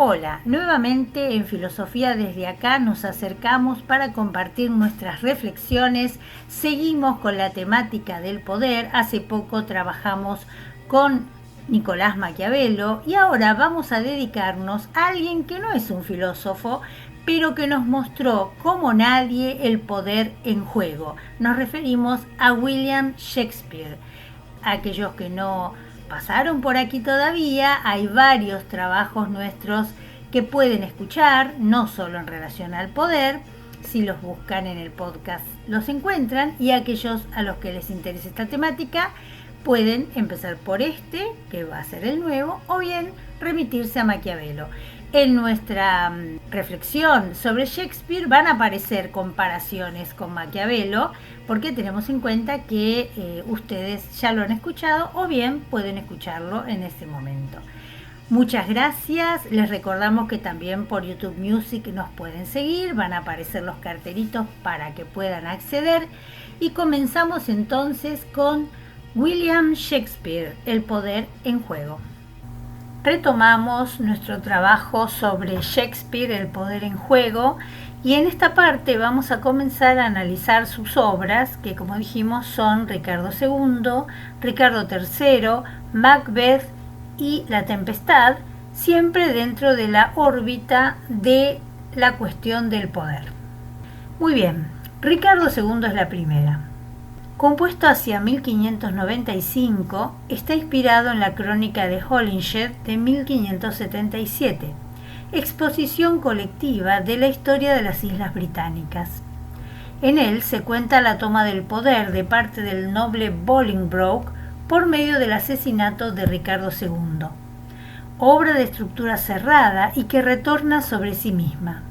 Hola, nuevamente en Filosofía desde acá nos acercamos para compartir nuestras reflexiones. Seguimos con la temática del poder. Hace poco trabajamos con Nicolás Maquiavelo y ahora vamos a dedicarnos a alguien que no es un filósofo, pero que nos mostró como nadie el poder en juego. Nos referimos a William Shakespeare. Aquellos que no pasaron por aquí todavía, hay varios trabajos nuestros que pueden escuchar, no solo en relación al poder. Si los buscan en el podcast los encuentran, y aquellos a los que les interesa esta temática pueden empezar por este, que va a ser el nuevo, o bien remitirse a Maquiavelo. En nuestra reflexión sobre Shakespeare van a aparecer comparaciones con Maquiavelo, porque tenemos en cuenta que ustedes ya lo han escuchado o bien pueden escucharlo en este momento. Muchas gracias. Les recordamos que también por YouTube Music nos pueden seguir. Van a aparecer los cartelitos para que puedan acceder. Y comenzamos entonces con William Shakespeare, el poder en juego. Retomamos nuestro trabajo sobre Shakespeare, el poder en juego, y en esta parte vamos a comenzar a analizar sus obras, que como dijimos son Ricardo II, Ricardo III, Macbeth y La Tempestad, siempre dentro de la órbita de la cuestión del poder. Muy bien, Ricardo II es la primera. Compuesto hacia 1595, está inspirado en la crónica de Holinshed de 1577, exposición colectiva de la historia de las Islas Británicas. En él se cuenta la toma del poder de parte del noble Bolingbroke por medio del asesinato de Ricardo II, obra de estructura cerrada y que retorna sobre sí misma.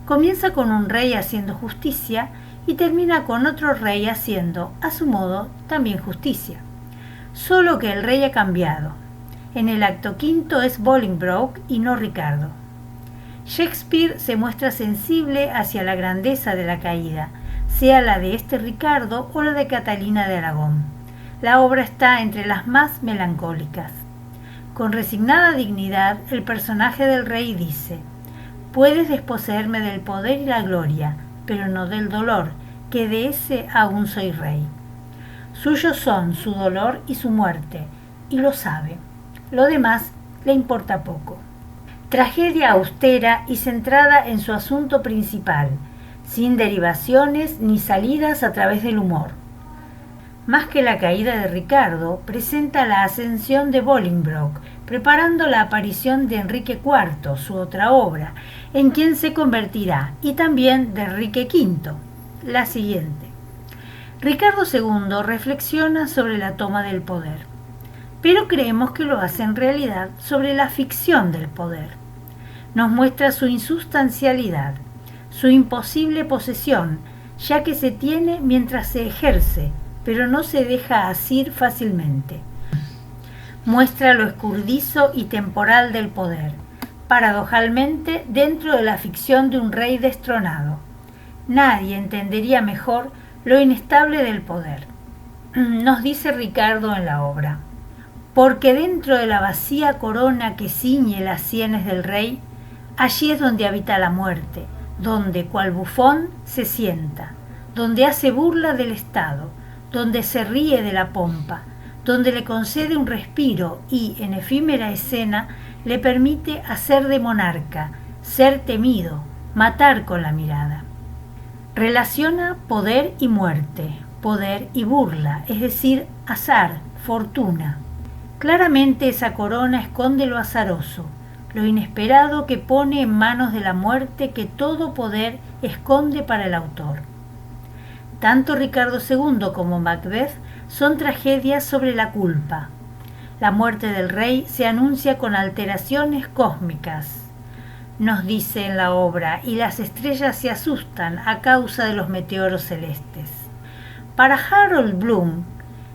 Comienza con un rey haciendo justicia y termina con otro rey haciendo, a su modo, también justicia. Solo que el rey ha cambiado. En el acto quinto es Bolingbroke y no Ricardo. Shakespeare se muestra sensible hacia la grandeza de la caída, sea la de este Ricardo o la de Catalina de Aragón. La obra está entre las más melancólicas. Con resignada dignidad, el personaje del rey dice: «Puedes desposeerme del poder y la gloria, pero no del dolor, que de ese aún soy rey». Suyos son su dolor y su muerte, y lo sabe. Lo demás le importa poco. Tragedia austera y centrada en su asunto principal, sin derivaciones ni salidas a través del humor. Más que la caída de Ricardo, presenta la ascensión de Bolingbroke, preparando la aparición de Enrique IV, su otra obra, en quien se convertirá, y también de Enrique V, la siguiente. Ricardo II reflexiona sobre la toma del poder, pero creemos que lo hace en realidad sobre la ficción del poder. Nos muestra su insustancialidad, su imposible posesión, ya que se tiene mientras se ejerce, pero no se deja asir fácilmente. Muestra lo escurridizo y temporal del poder, paradojalmente dentro de la ficción de un rey destronado. Nadie entendería mejor lo inestable del poder. Nos dice Ricardo en la obra: «Porque dentro de la vacía corona que ciñe las sienes del rey, allí es donde habita la muerte, donde, cual bufón, se sienta, donde hace burla del Estado, donde se ríe de la pompa, donde le concede un respiro y, en efímera escena, le permite hacer de monarca, ser temido, matar con la mirada». Relaciona poder y muerte, poder y burla, es decir, azar, fortuna. Claramente esa corona esconde lo azaroso, lo inesperado que pone en manos de la muerte que todo poder esconde para el autor. Tanto Ricardo II como Macbeth son tragedias sobre la culpa. La muerte del rey se anuncia con alteraciones cósmicas, nos dice en la obra, y las estrellas se asustan a causa de los meteoros celestes. Para Harold Bloom,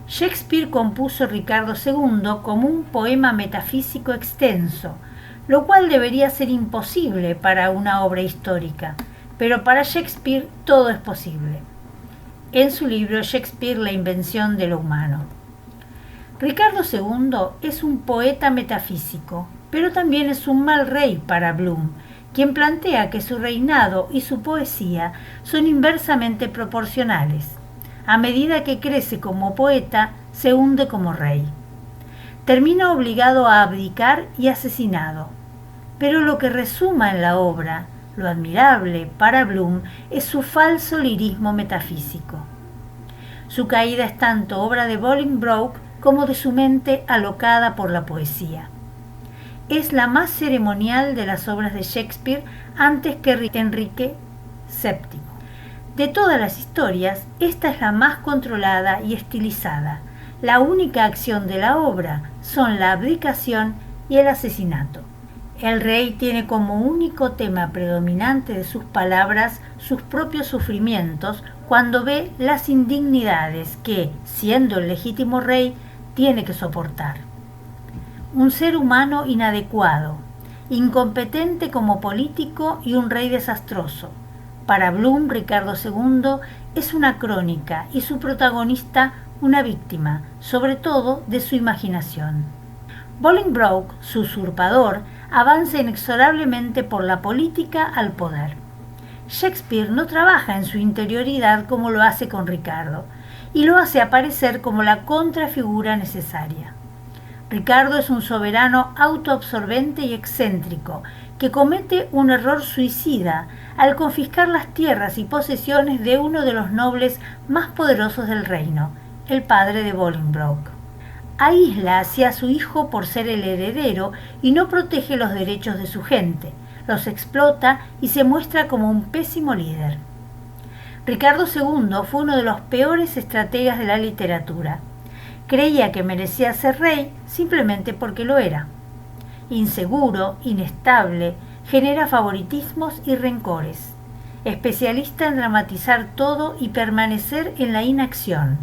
Shakespeare compuso Ricardo II como un poema metafísico extenso, lo cual debería ser imposible para una obra histórica, pero para Shakespeare todo es posible. En su libro Shakespeare, la invención de lo humano. Ricardo II es un poeta metafísico, pero también es un mal rey para Bloom, quien plantea que su reinado y su poesía son inversamente proporcionales. A medida que crece como poeta, se hunde como rey. Termina obligado a abdicar y asesinado. Pero lo que resuma en la obra, lo admirable para Bloom, es su falso lirismo metafísico. Su caída es tanto obra de Bolingbroke como de su mente alocada por la poesía. Es la más ceremonial de las obras de Shakespeare antes que Enrique VII. De todas las historias, esta es la más controlada y estilizada. La única acción de la obra son la abdicación y el asesinato. El rey tiene como único tema predominante de sus palabras sus propios sufrimientos cuando ve las indignidades que, siendo el legítimo rey, tiene que soportar. Un ser humano inadecuado, incompetente como político y un rey desastroso. Para Bloom, Ricardo II es una crónica y su protagonista una víctima, sobre todo de su imaginación. Bolingbroke, su usurpador, avanza inexorablemente por la política al poder. Shakespeare no trabaja en su interioridad como lo hace con Ricardo, y lo hace aparecer como la contrafigura necesaria. Ricardo es un soberano autoabsorbente y excéntrico, que comete un error suicida al confiscar las tierras y posesiones de uno de los nobles más poderosos del reino, el padre de Bolingbroke. Aísla hacia su hijo por ser el heredero y no protege los derechos de su gente, los explota y se muestra como un pésimo líder. Ricardo II fue uno de los peores estrategas de la literatura. Creía que merecía ser rey simplemente porque lo era. Inseguro, inestable, genera favoritismos y rencores. Especialista en dramatizar todo y permanecer en la inacción.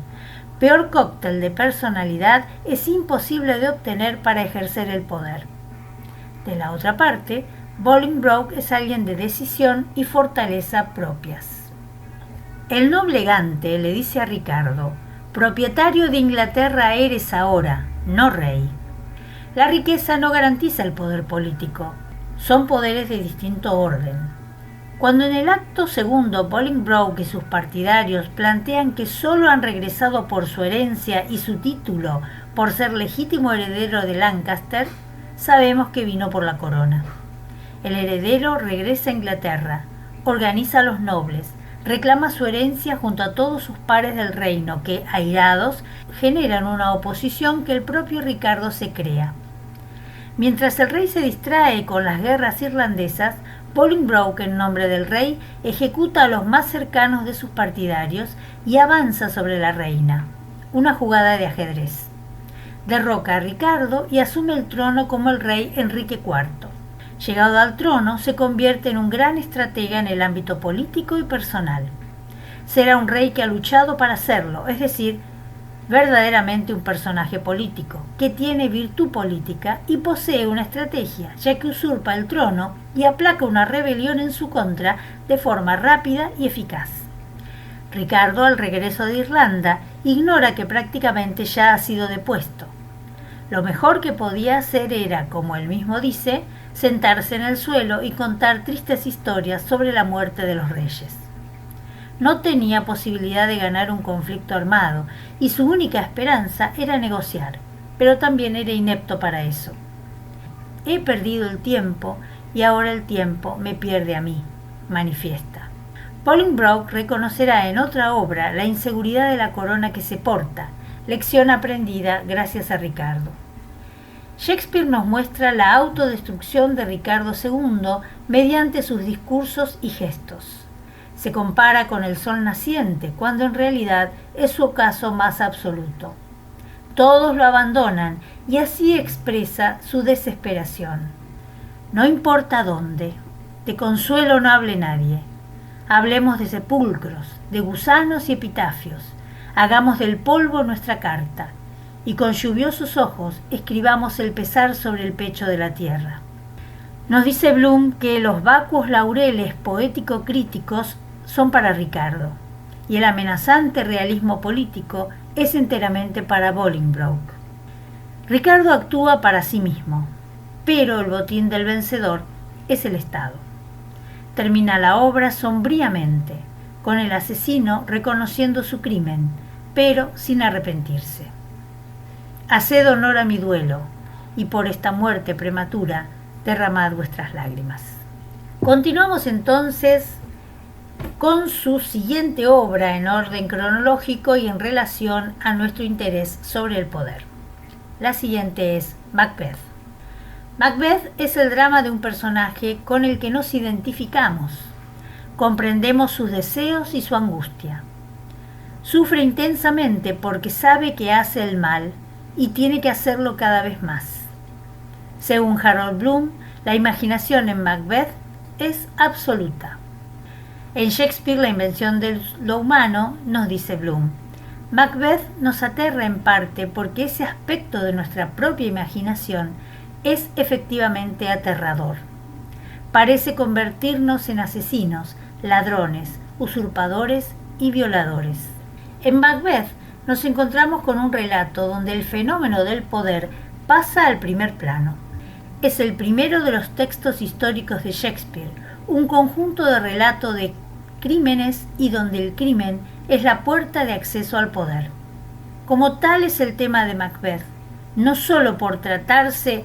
Peor cóctel de personalidad es imposible de obtener para ejercer el poder. De la otra parte, Bolingbroke es alguien de decisión y fortaleza propias. El noble Gante le dice a Ricardo: propietario de Inglaterra eres ahora, no rey. La riqueza no garantiza el poder político, son poderes de distinto orden. Cuando en el acto segundo Bolingbroke y sus partidarios plantean que solo han regresado por su herencia y su título por ser legítimo heredero de Lancaster, sabemos que vino por la corona. El heredero regresa a Inglaterra, organiza a los nobles, reclama su herencia junto a todos sus pares del reino que, airados, generan una oposición que el propio Ricardo se crea. Mientras el rey se distrae con las guerras irlandesas, Bolingbroke, en nombre del rey, ejecuta a los más cercanos de sus partidarios y avanza sobre la reina. Una jugada de ajedrez. Derroca a Ricardo y asume el trono como el rey Enrique IV. Llegado al trono, se convierte en un gran estratega en el ámbito político y personal. Será un rey que ha luchado para serlo, es decir, verdaderamente un personaje político, que tiene virtud política y posee una estrategia, ya que usurpa el trono y aplaca una rebelión en su contra de forma rápida y eficaz. Ricardo, al regreso de Irlanda, ignora que prácticamente ya ha sido depuesto. Lo mejor que podía hacer era, como él mismo dice, sentarse en el suelo y contar tristes historias sobre la muerte de los reyes. No tenía posibilidad de ganar un conflicto armado y su única esperanza era negociar, pero también era inepto para eso. He perdido el tiempo y ahora el tiempo me pierde a mí, manifiesta. Bolingbroke reconocerá en otra obra la inseguridad de la corona que se porta, lección aprendida gracias a Ricardo. Shakespeare nos muestra la autodestrucción de Ricardo II mediante sus discursos y gestos. Se compara con el sol naciente, cuando en realidad es su ocaso más absoluto. Todos lo abandonan y así expresa su desesperación. No importa dónde, de consuelo no hable nadie. Hablemos de sepulcros, de gusanos y epitafios. Hagamos del polvo nuestra carta y con lluviosos ojos escribamos el pesar sobre el pecho de la tierra. Nos dice Bloom que los vacuos laureles poético-críticos son para Ricardo y el amenazante realismo político es enteramente para Bolingbroke. Ricardo actúa para sí mismo. pero el botín del vencedor es el Estado. Termina la obra sombríamente, con el asesino reconociendo su crimen, pero sin arrepentirse. Haced honor a mi duelo, y por esta muerte prematura derramad vuestras lágrimas. Continuamos entonces con su siguiente obra en orden cronológico y en relación a nuestro interés sobre el poder. La siguiente es Macbeth. Macbeth es el drama de un personaje con el que nos identificamos. Comprendemos sus deseos y su angustia. Sufre intensamente porque sabe que hace el mal y tiene que hacerlo cada vez más. Según Harold Bloom, la imaginación en Macbeth es absoluta. En Shakespeare, la invención de lo humano, nos dice Bloom, Macbeth nos aterra en parte porque ese aspecto de nuestra propia imaginación es efectivamente aterrador. Parece convertirnos en asesinos, ladrones, usurpadores y violadores. En Macbeth nos encontramos con un relato donde el fenómeno del poder pasa al primer plano. Es el primero de los textos históricos de Shakespeare, un conjunto de relatos de crímenes y donde el crimen es la puerta de acceso al poder. Como tal es el tema de Macbeth, no solo por tratarse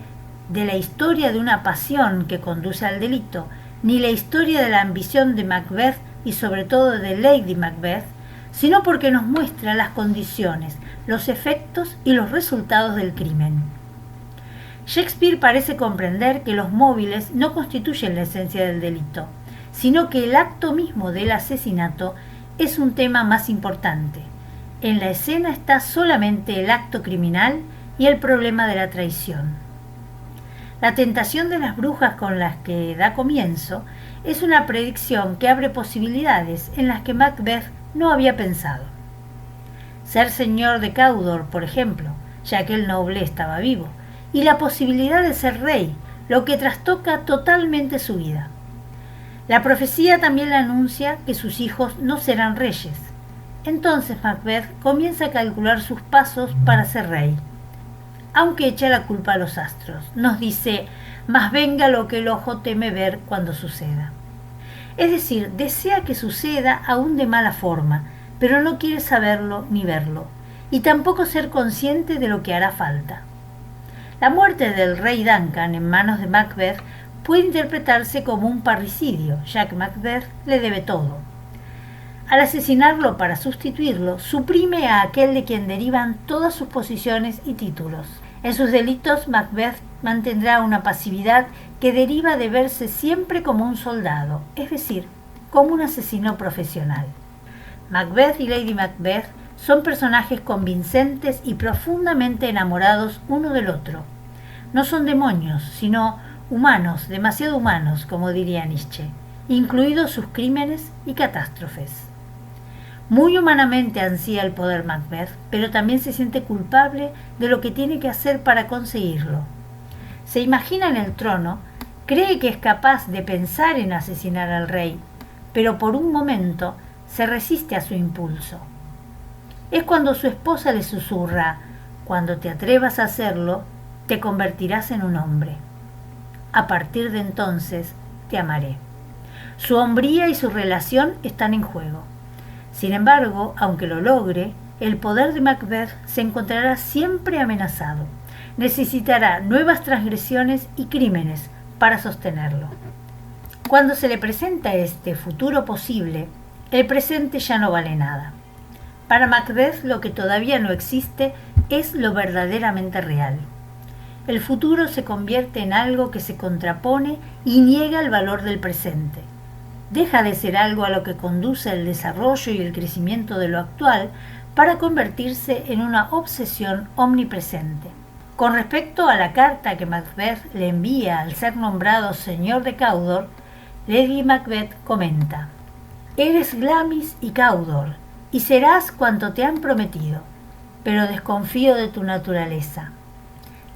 de la historia de una pasión que conduce al delito, ni la historia de la ambición de Macbeth y sobre todo de Lady Macbeth, sino porque nos muestra las condiciones, los efectos y los resultados del crimen. Shakespeare parece comprender que los móviles no constituyen la esencia del delito, sino que el acto mismo del asesinato es un tema más importante. En la escena está solamente el acto criminal y el problema de la traición. La tentación de las brujas con las que da comienzo es una predicción que abre posibilidades en las que Macbeth no había pensado. Ser señor de Cawdor, por ejemplo, ya que el noble estaba vivo, y la posibilidad de ser rey, lo que trastoca totalmente su vida. La profecía también le anuncia que sus hijos no serán reyes. Entonces Macbeth comienza a calcular sus pasos para ser rey. Aunque echa la culpa a los astros, nos dice, mas venga lo que el ojo teme ver cuando suceda. Es decir, desea que suceda aún de mala forma, pero no quiere saberlo ni verlo, y tampoco ser consciente de lo que hará falta. La muerte del rey Duncan en manos de Macbeth puede interpretarse como un parricidio, ya que Macbeth le debe todo. Al asesinarlo para sustituirlo, suprime a aquel de quien derivan todas sus posiciones y títulos. En sus delitos, Macbeth mantendrá una pasividad que deriva de verse siempre como un soldado, es decir, como un asesino profesional. Macbeth y Lady Macbeth son personajes convincentes y profundamente enamorados uno del otro. No son demonios, sino humanos, demasiado humanos, como diría Nietzsche, incluidos sus crímenes y catástrofes. Muy humanamente ansía el poder Macbeth, pero también se siente culpable de lo que tiene que hacer para conseguirlo. Se imagina en el trono, cree que es capaz de pensar en asesinar al rey, pero por un momento se resiste a su impulso. Es cuando su esposa le susurra, cuando te atrevas a hacerlo, te convertirás en un hombre. A partir de entonces, te amaré. Su hombría y su relación están en juego. Sin embargo, aunque lo logre, el poder de Macbeth se encontrará siempre amenazado. Necesitará nuevas transgresiones y crímenes para sostenerlo. Cuando se le presenta este futuro posible, el presente ya no vale nada. Para Macbeth lo que todavía no existe es lo verdaderamente real. El futuro se convierte en algo que se contrapone y niega el valor del presente. Deja de ser algo a lo que conduce el desarrollo y el crecimiento de lo actual para convertirse en una obsesión omnipresente. Con respecto a la carta que Macbeth le envía al ser nombrado señor de Cawdor, Lady Macbeth comenta: «Eres Glamis y Cawdor, y serás cuanto te han prometido, pero desconfío de tu naturaleza.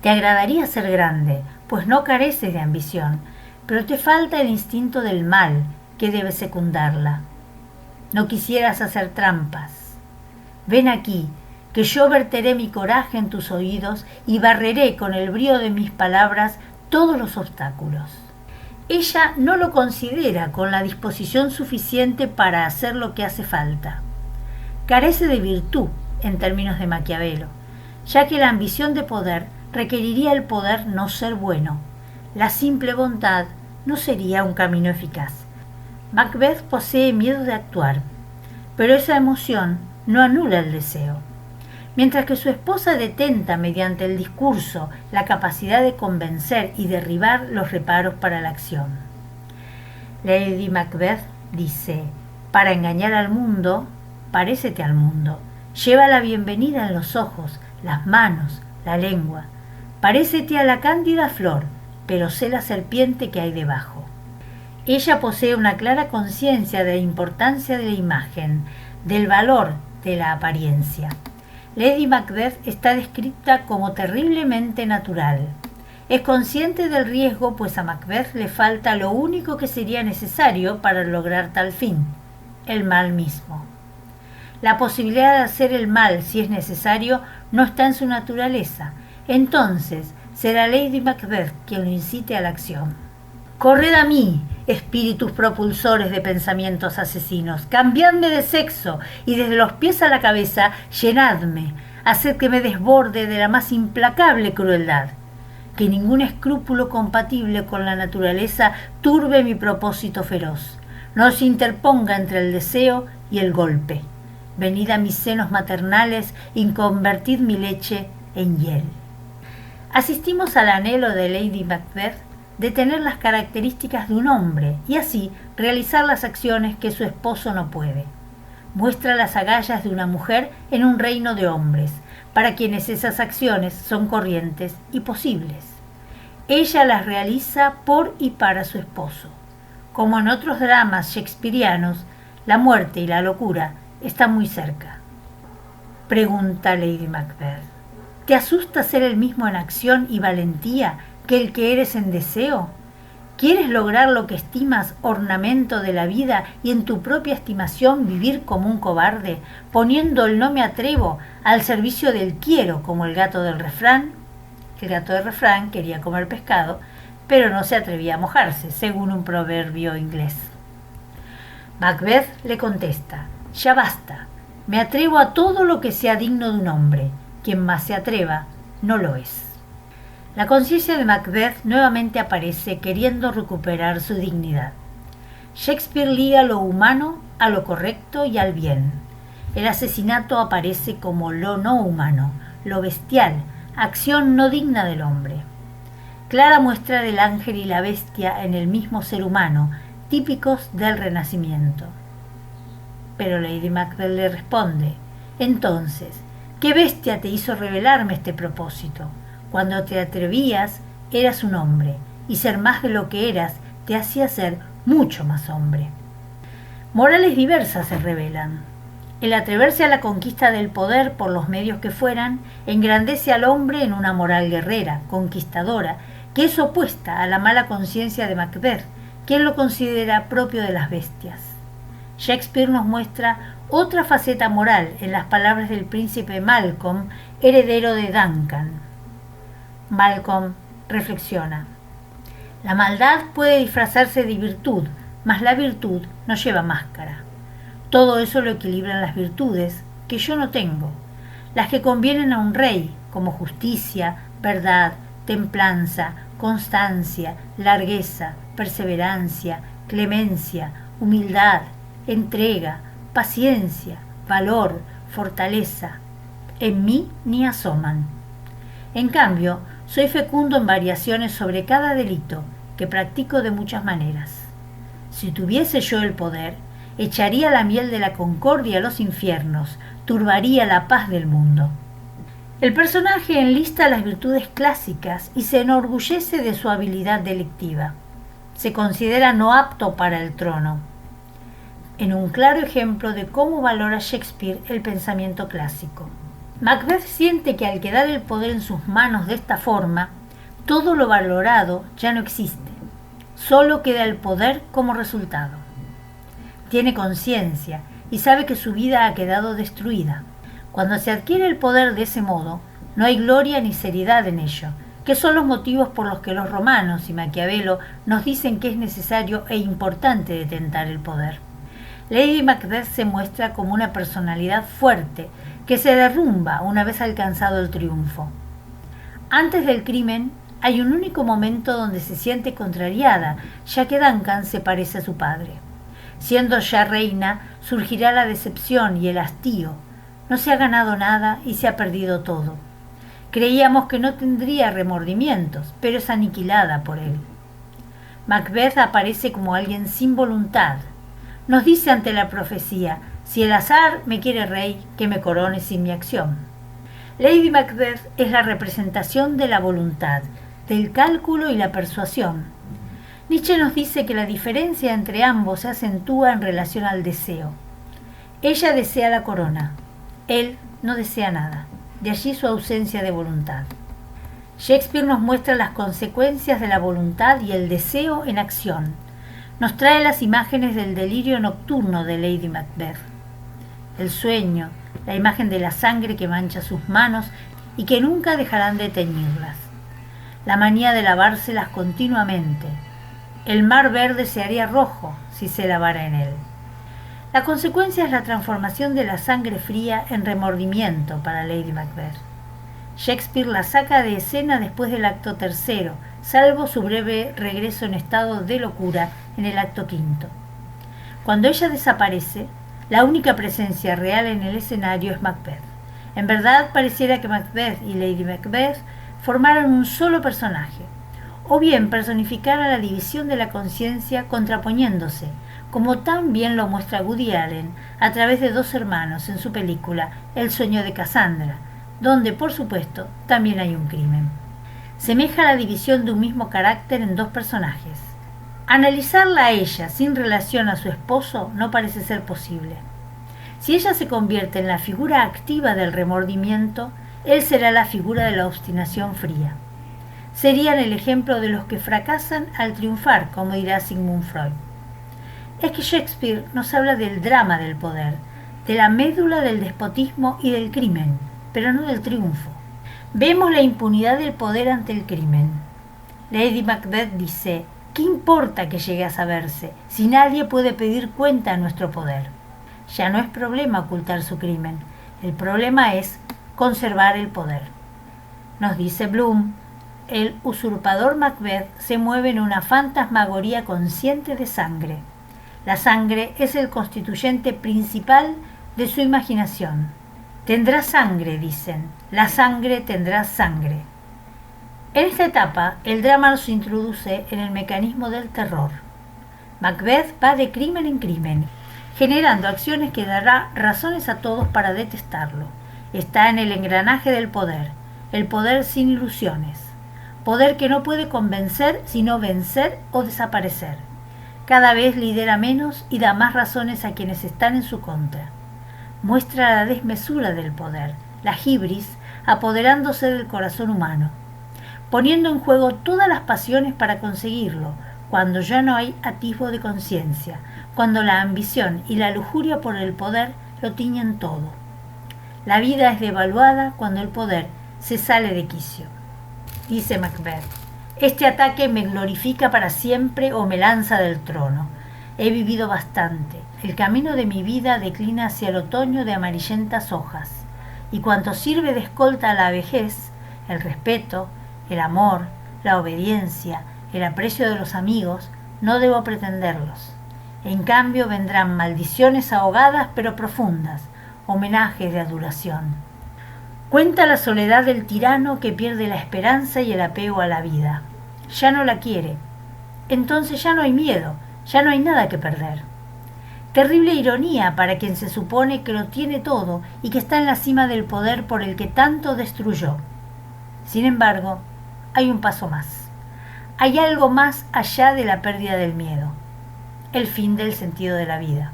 Te agradaría ser grande, pues no careces de ambición, pero te falta el instinto del mal, que debe secundarla. No quisieras hacer trampas. Ven aquí, que yo verteré mi coraje en tus oídos y barreré con el brío de mis palabras todos los obstáculos. Ella no lo considera con la disposición suficiente para hacer lo que hace falta. Carece de virtud, en términos de Maquiavelo, ya que la ambición de poder requeriría el poder no ser bueno. La simple bondad no sería un camino eficaz. Macbeth posee miedo de actuar, pero esa emoción no anula el deseo. Mientras que su esposa detenta mediante el discurso la capacidad de convencer y derribar los reparos para la acción. Lady Macbeth dice: para engañar al mundo, parécete al mundo. Lleva la bienvenida en los ojos, las manos, la lengua. Parécete a la cándida flor, pero sé la serpiente que hay debajo. Ella posee una clara conciencia de la importancia de la imagen, del valor de la apariencia. Lady Macbeth está descrita como terriblemente natural. Es consciente del riesgo, pues a Macbeth le falta lo único que sería necesario para lograr tal fin: el mal mismo. La posibilidad de hacer el mal, si es necesario, no está en su naturaleza. Entonces, será Lady Macbeth quien lo incite a la acción. Corred a mí, espíritus propulsores de pensamientos asesinos, cambiadme de sexo y desde los pies a la cabeza llenadme, haced que me desborde de la más implacable crueldad. Que ningún escrúpulo compatible con la naturaleza turbe mi propósito feroz, no se interponga entre el deseo y el golpe. Venid a mis senos maternales y convertid mi leche en hiel. Asistimos al anhelo de Lady Macbeth de tener las características de un hombre y así realizar las acciones que su esposo no puede. Muestra las agallas de una mujer en un reino de hombres, para quienes esas acciones son corrientes y posibles. Ella las realiza por y para su esposo. Como en otros dramas shakespearianos, la muerte y la locura están muy cerca. Pregunta Lady Macbeth: ¿te asusta ser el mismo en acción y valentía que el que eres en deseo? ¿Quieres lograr lo que estimas ornamento de la vida y en tu propia estimación vivir como un cobarde, poniendo el no me atrevo al servicio del quiero, como el gato del refrán? El gato del refrán quería comer pescado, pero no se atrevía a mojarse, según un proverbio inglés. Macbeth le contesta: ya basta, me atrevo a todo lo que sea digno de un hombre. Quien más se atreva, no lo es. La conciencia de Macbeth nuevamente aparece queriendo recuperar su dignidad. Shakespeare liga lo humano a lo correcto y al bien. El asesinato aparece como lo no humano, lo bestial, acción no digna del hombre. Clara muestra del ángel y la bestia en el mismo ser humano, típicos del Renacimiento. Pero Lady Macbeth le responde: entonces, ¿qué bestia te hizo revelarme este propósito? Cuando te atrevías, eras un hombre, y ser más de lo que eras te hacía ser mucho más hombre. Morales diversas se revelan. El atreverse a la conquista del poder por los medios que fueran, engrandece al hombre en una moral guerrera, conquistadora, que es opuesta a la mala conciencia de Macbeth, quien lo considera propio de las bestias. Shakespeare nos muestra otra faceta moral en las palabras del príncipe Malcolm, heredero de Duncan. Malcolm reflexiona: la maldad puede disfrazarse de virtud, mas la virtud no lleva máscara. Todo eso lo equilibran las virtudes que yo no tengo, las que convienen a un rey, como justicia, verdad, templanza, constancia, largueza, perseverancia, clemencia, humildad, entrega, paciencia, valor, fortaleza. En mí ni asoman. En cambio, soy fecundo en variaciones sobre cada delito, que practico de muchas maneras. Si tuviese yo el poder, echaría la miel de la concordia a los infiernos, turbaría la paz del mundo. El personaje enlista las virtudes clásicas y se enorgullece de su habilidad delictiva. Se considera no apto para el trono. En un claro ejemplo de cómo valora Shakespeare el pensamiento clásico. Macbeth siente que al quedar el poder en sus manos de esta forma, todo lo valorado ya no existe. Solo queda el poder como resultado. Tiene conciencia y sabe que su vida ha quedado destruida. Cuando se adquiere el poder de ese modo, no hay gloria ni seriedad en ello, que son los motivos por los que los romanos y Maquiavelo nos dicen que es necesario e importante detentar el poder. Lady Macbeth se muestra como una personalidad fuerte que se derrumba una vez alcanzado el triunfo. Antes del crimen hay un único momento donde se siente contrariada, ya que Duncan se parece a su padre. Siendo ya reina, surgirá la decepción y el hastío. No se ha ganado nada y se ha perdido todo. Creíamos que no tendría remordimientos, pero es aniquilada por él. Macbeth aparece como alguien sin voluntad. Nos dice ante la profecía: si el azar me quiere rey, que me corone sin mi acción. Lady Macbeth es la representación de la voluntad, del cálculo y la persuasión. Nietzsche nos dice que la diferencia entre ambos se acentúa en relación al deseo. Ella desea la corona, él no desea nada, de allí su ausencia de voluntad. Shakespeare nos muestra las consecuencias de la voluntad y el deseo en acción. Nos trae las imágenes del delirio nocturno de Lady Macbeth. El sueño, la imagen de la sangre que mancha sus manos y que nunca dejarán de teñirlas. La manía de lavárselas continuamente. El mar verde se haría rojo si se lavara en él. La consecuencia es la transformación de la sangre fría en remordimiento para Lady Macbeth. Shakespeare la saca de escena después del acto tercero, salvo su breve regreso en estado de locura en el acto quinto. Cuando ella desaparece, la única presencia real en el escenario es Macbeth. En verdad pareciera que Macbeth y Lady Macbeth formaran un solo personaje, o bien personificara la división de la conciencia contraponiéndose, como tan bien lo muestra Woody Allen a través de dos hermanos en su película El sueño de Cassandra, donde, por supuesto, también hay un crimen. Semeja la división de un mismo carácter en dos personajes. Analizarla a ella sin relación a su esposo no parece ser posible. Si ella se convierte en la figura activa del remordimiento, él será la figura de la obstinación fría. Serían el ejemplo de los que fracasan al triunfar, como dirá Sigmund Freud. Es que Shakespeare nos habla del drama del poder, de la médula del despotismo y del crimen, pero no del triunfo. Vemos la impunidad del poder ante el crimen. Lady Macbeth dice: ¿qué importa que llegue a saberse si nadie puede pedir cuenta a nuestro poder? Ya no es problema ocultar su crimen, el problema es conservar el poder. Nos dice Bloom: el usurpador Macbeth se mueve en una fantasmagoría consciente de sangre. La sangre es el constituyente principal de su imaginación. Tendrá sangre, dicen. La sangre tendrá sangre. En esta etapa, el drama nos introduce en el mecanismo del terror. Macbeth va de crimen en crimen, generando acciones que dará razones a todos para detestarlo. Está en el engranaje del poder, el poder sin ilusiones. Poder que no puede convencer sino vencer o desaparecer. Cada vez lidera menos y da más razones a quienes están en su contra. Muestra la desmesura del poder, la hibris, apoderándose del corazón humano, poniendo en juego todas las pasiones para conseguirlo, cuando ya no hay atisbo de conciencia, cuando la ambición y la lujuria por el poder lo tiñen todo. La vida es devaluada cuando el poder se sale de quicio. Dice Macbeth: este ataque me glorifica para siempre o me lanza del trono. He vivido bastante. El camino de mi vida declina hacia el otoño de amarillentas hojas, y cuanto sirve de escolta a la vejez, el respeto, el amor, la obediencia, el aprecio de los amigos, no debo pretenderlos. En cambio vendrán maldiciones ahogadas pero profundas, homenajes de adulación. Cuenta la soledad del tirano que pierde la esperanza y el apego a la vida. Ya no la quiere. Entonces ya no hay miedo, ya no hay nada que perder. Terrible ironía para quien se supone que lo tiene todo y que está en la cima del poder por el que tanto destruyó. Sin embargo, hay un paso más. Hay algo más allá de la pérdida del miedo. El fin del sentido de la vida.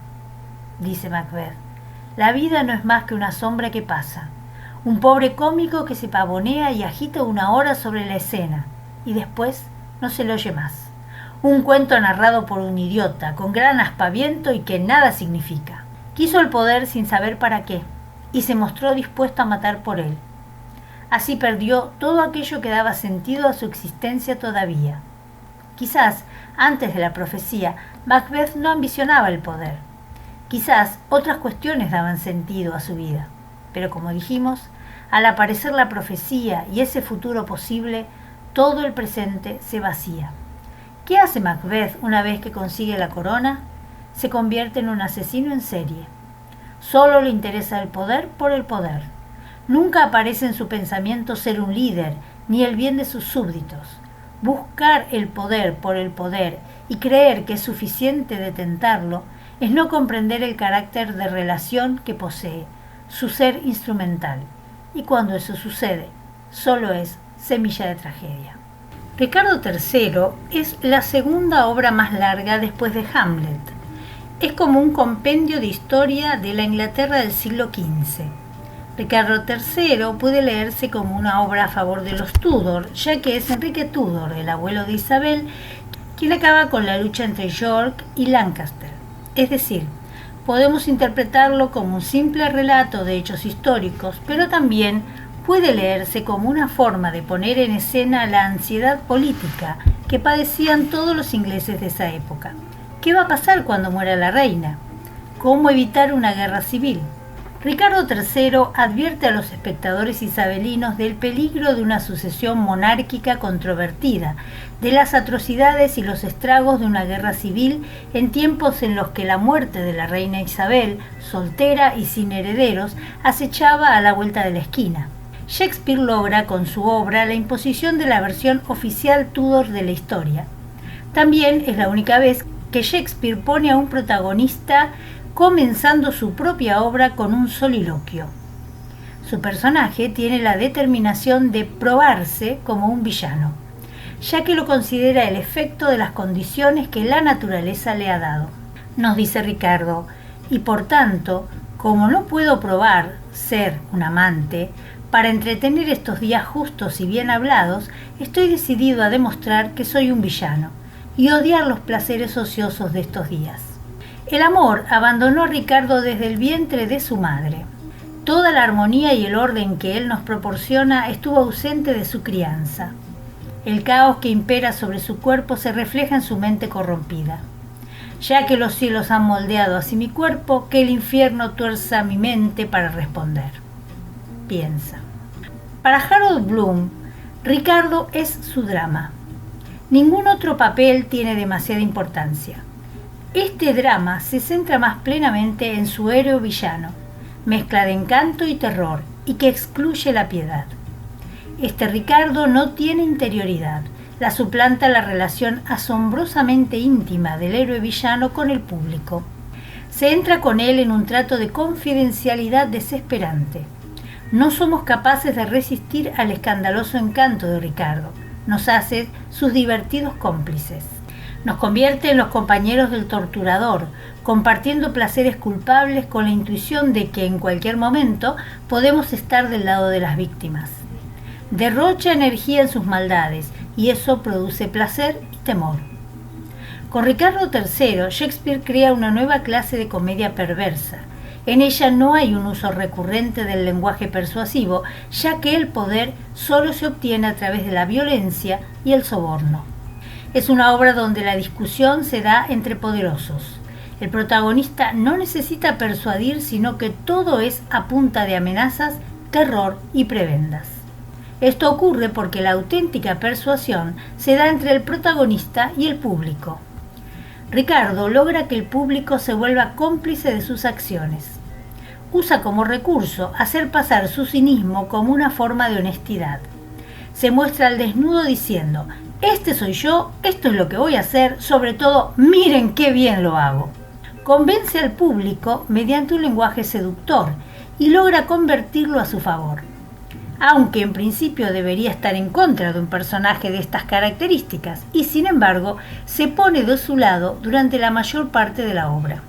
Dice Macbeth: la vida no es más que una sombra que pasa. Un pobre cómico que se pavonea y agita una hora sobre la escena y después no se le oye más. Un cuento narrado por un idiota, con gran aspaviento y que nada significa. Quiso el poder sin saber para qué, y se mostró dispuesto a matar por él. Así perdió todo aquello que daba sentido a su existencia todavía. Quizás, antes de la profecía, Macbeth no ambicionaba el poder. Quizás otras cuestiones daban sentido a su vida. Pero como dijimos, al aparecer la profecía y ese futuro posible, todo el presente se vacía. ¿Qué hace Macbeth una vez que consigue la corona? Se convierte en un asesino en serie. Solo le interesa el poder por el poder. Nunca aparece en su pensamiento ser un líder, ni el bien de sus súbditos. Buscar el poder por el poder y creer que es suficiente detentarlo es no comprender el carácter de relación que posee, su ser instrumental. Y cuando eso sucede, solo es semilla de tragedia. Ricardo III es la segunda obra más larga después de Hamlet. Es como un compendio de historia de la Inglaterra del siglo XV. Ricardo III puede leerse como una obra a favor de los Tudor, ya que es Enrique Tudor, el abuelo de Isabel, quien acaba con la lucha entre York y Lancaster. Es decir, podemos interpretarlo como un simple relato de hechos históricos, pero también puede leerse como una forma de poner en escena la ansiedad política que padecían todos los ingleses de esa época. ¿Qué va a pasar cuando muera la reina? ¿Cómo evitar una guerra civil? Ricardo III advierte a los espectadores isabelinos del peligro de una sucesión monárquica controvertida, de las atrocidades y los estragos de una guerra civil en tiempos en los que la muerte de la reina Isabel, soltera y sin herederos, acechaba a la vuelta de la esquina. Shakespeare logra con su obra la imposición de la versión oficial Tudor de la historia. También es la única vez que Shakespeare pone a un protagonista comenzando su propia obra con un soliloquio. Su personaje tiene la determinación de probarse como un villano, ya que lo considera el efecto de las condiciones que la naturaleza le ha dado. Nos dice Ricardo, y por tanto, como no puedo probar ser un amante, para entretener estos días justos y bien hablados, estoy decidido a demostrar que soy un villano y odiar los placeres ociosos de estos días. El amor abandonó a Ricardo desde el vientre de su madre. Toda la armonía y el orden que él nos proporciona estuvo ausente de su crianza. El caos que impera sobre su cuerpo se refleja en su mente corrompida. Ya que los cielos han moldeado así mi cuerpo, que el infierno tuerza mi mente para responder. Piensa. Para Harold Bloom, Ricardo es su drama. Ningún otro papel tiene demasiada importancia. Este drama se centra más plenamente en su héroe villano, mezcla de encanto y terror, y que excluye la piedad. Este Ricardo no tiene interioridad, la suplanta la relación asombrosamente íntima del héroe villano con el público. Se entra con él en un trato de confidencialidad desesperante. No somos capaces de resistir al escandaloso encanto de Ricardo, nos hace sus divertidos cómplices. Nos convierte en los compañeros del torturador, compartiendo placeres culpables con la intuición de que en cualquier momento podemos estar del lado de las víctimas. Derrocha energía en sus maldades y eso produce placer y temor. Con Ricardo III, Shakespeare crea una nueva clase de comedia perversa. En ella no hay un uso recurrente del lenguaje persuasivo, ya que el poder solo se obtiene a través de la violencia y el soborno. Es una obra donde la discusión se da entre poderosos. El protagonista no necesita persuadir, sino que todo es a punta de amenazas, terror y prebendas. Esto ocurre porque la auténtica persuasión se da entre el protagonista y el público. Ricardo logra que el público se vuelva cómplice de sus acciones. Usa como recurso hacer pasar su cinismo como una forma de honestidad. Se muestra al desnudo diciendo: este soy yo, esto es lo que voy a hacer, sobre todo, miren qué bien lo hago. Convence al público mediante un lenguaje seductor y logra convertirlo a su favor. Aunque en principio debería estar en contra de un personaje de estas características, y sin embargo se pone de su lado durante la mayor parte de la obra.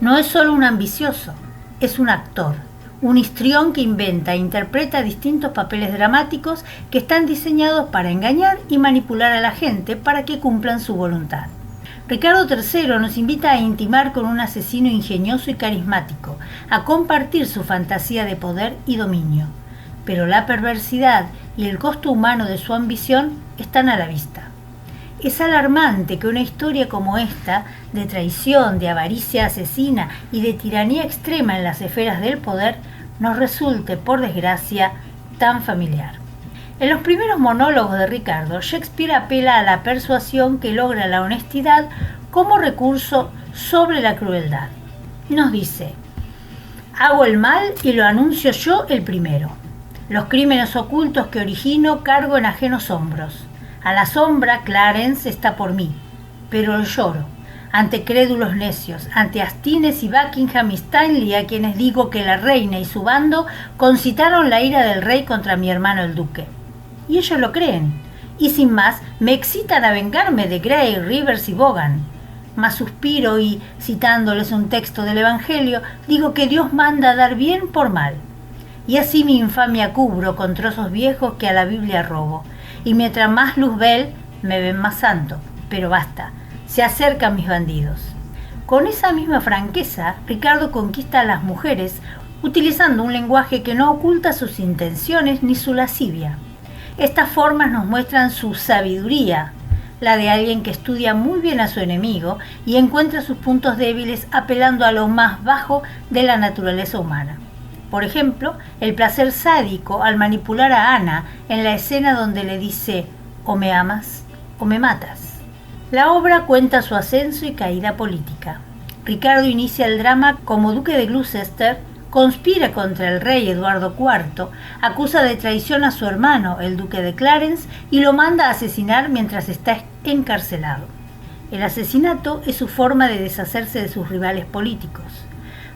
No es solo un ambicioso, es un actor. Un histrión que inventa e interpreta distintos papeles dramáticos que están diseñados para engañar y manipular a la gente para que cumplan su voluntad. Ricardo III nos invita a intimar con un asesino ingenioso y carismático, a compartir su fantasía de poder y dominio. pero la perversidad y el costo humano de su ambición están a la vista. Es alarmante que una historia como esta, de traición, de avaricia asesina y de tiranía extrema en las esferas del poder, nos resulte, por desgracia, tan familiar. En los primeros monólogos de Ricardo, Shakespeare apela a la persuasión que logra la honestidad como recurso sobre la crueldad. Nos dice: hago el mal y lo anuncio yo el primero. Los crímenes ocultos que origino cargo en ajenos hombros. A la sombra Clarence está por mí, pero lloro ante crédulos necios, ante Astines y Buckingham y Stanley, a quienes digo que la reina y su bando concitaron la ira del rey contra mi hermano el duque. Y ellos lo creen, y sin más me excitan a vengarme de Grey, Rivers y Vaughan. Mas suspiro y, citándoles un texto del Evangelio, digo que Dios manda dar bien por mal. Y así mi infamia cubro con trozos viejos que a la Biblia robo. Y mientras más luz ven, me ven más santo. Pero basta, se acercan mis bandidos. Con esa misma franqueza, Ricardo conquista a las mujeres, utilizando un lenguaje que no oculta sus intenciones ni su lascivia. Estas formas nos muestran su sabiduría, la de alguien que estudia muy bien a su enemigo y encuentra sus puntos débiles apelando a lo más bajo de la naturaleza humana. Por ejemplo, el placer sádico al manipular a Ana en la escena donde le dice: o me amas o me matas. La obra cuenta su ascenso y caída política. Ricardo inicia el drama como duque de Gloucester, conspira contra el rey Eduardo IV, acusa de traición a su hermano, el duque de Clarence, y lo manda a asesinar mientras está encarcelado. El asesinato es su forma de deshacerse de sus rivales políticos.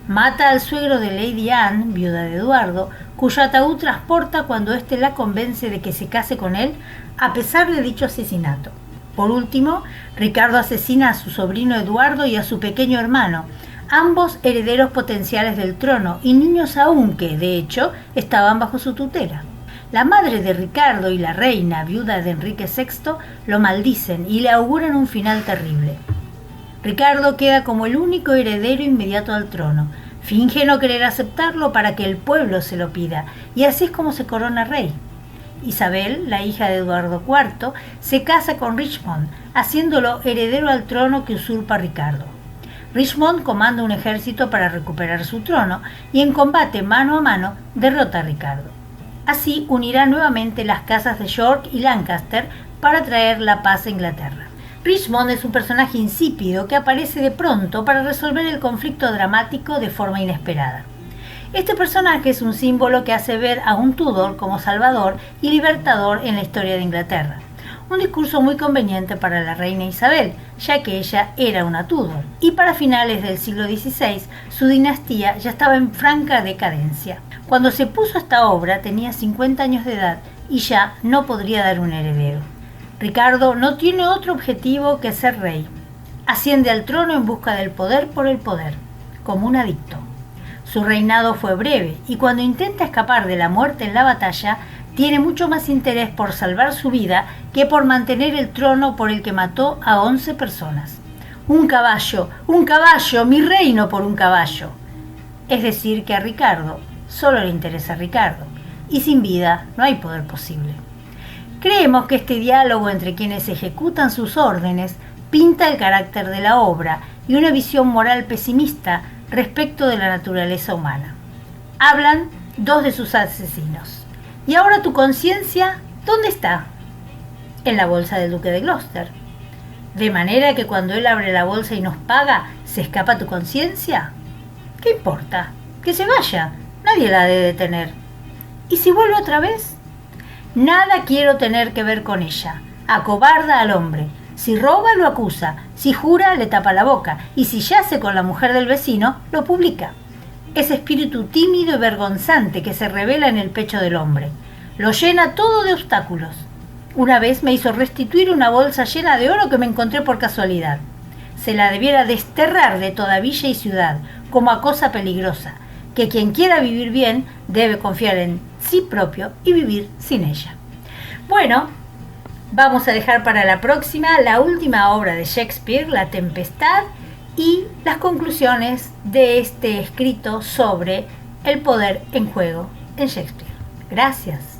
Mata al suegro de Lady Anne, viuda de Eduardo, cuyo ataúd transporta cuando éste la convence de que se case con él, a pesar de dicho asesinato. Por último, Ricardo asesina a su sobrino Eduardo y a su pequeño hermano, ambos herederos potenciales del trono y niños aún que, de hecho, estaban bajo su tutela. La madre de Ricardo y la reina, viuda de Enrique VI, lo maldicen y le auguran un final terrible. Ricardo queda como el único heredero inmediato al trono. Finge no querer aceptarlo para que el pueblo se lo pida, y así es como se corona rey. Isabel, la hija de Eduardo IV, se casa con Richmond, haciéndolo heredero al trono que usurpa Ricardo. Richmond comanda un ejército para recuperar su trono y en combate mano a mano derrota a Ricardo. Así unirá nuevamente las casas de York y Lancaster para traer la paz a Inglaterra. Richmond es un personaje insípido que aparece de pronto para resolver el conflicto dramático de forma inesperada. Este personaje es un símbolo que hace ver a un Tudor como salvador y libertador en la historia de Inglaterra. Un discurso muy conveniente para la reina Isabel, ya que ella era una Tudor, y para finales del siglo XVI su dinastía ya estaba en franca decadencia. Cuando se puso esta obra tenía 50 años de edad y ya no podría dar un heredero. Ricardo no tiene otro objetivo que ser rey. Asciende al trono en busca del poder por el poder, como un adicto. Su reinado fue breve y cuando intenta escapar de la muerte en la batalla, tiene mucho más interés por salvar su vida que por mantener el trono por el que mató a 11 personas. Un caballo, mi reino por un caballo. Es decir, que a Ricardo solo le interesa Ricardo, y sin vida no hay poder posible. Creemos que este diálogo entre quienes ejecutan sus órdenes pinta el carácter de la obra y una visión moral pesimista respecto de la naturaleza humana. Hablan dos de sus asesinos. ¿Y ahora tu conciencia dónde está? En la bolsa del duque de Gloucester. ¿De manera que cuando él abre la bolsa y nos paga, se escapa tu conciencia? ¿Qué importa? Que se vaya. Nadie la ha de detener. ¿Y si vuelve otra vez? Nada quiero tener que ver con ella. Acobarda al hombre. Si roba, lo acusa. Si jura, le tapa la boca. Y si yace con la mujer del vecino, lo publica. Ese espíritu tímido y vergonzante que se revela en el pecho del hombre. Lo llena todo de obstáculos. Una vez me hizo restituir una bolsa llena de oro que me encontré por casualidad. Se la debiera desterrar de toda villa y ciudad, como a cosa peligrosa, que quien quiera vivir bien debe confiar en sí propio y vivir sin ella. Bueno, vamos a dejar para la próxima la última obra de Shakespeare, La Tempestad, y las conclusiones de este escrito sobre el poder en juego en Shakespeare. Gracias.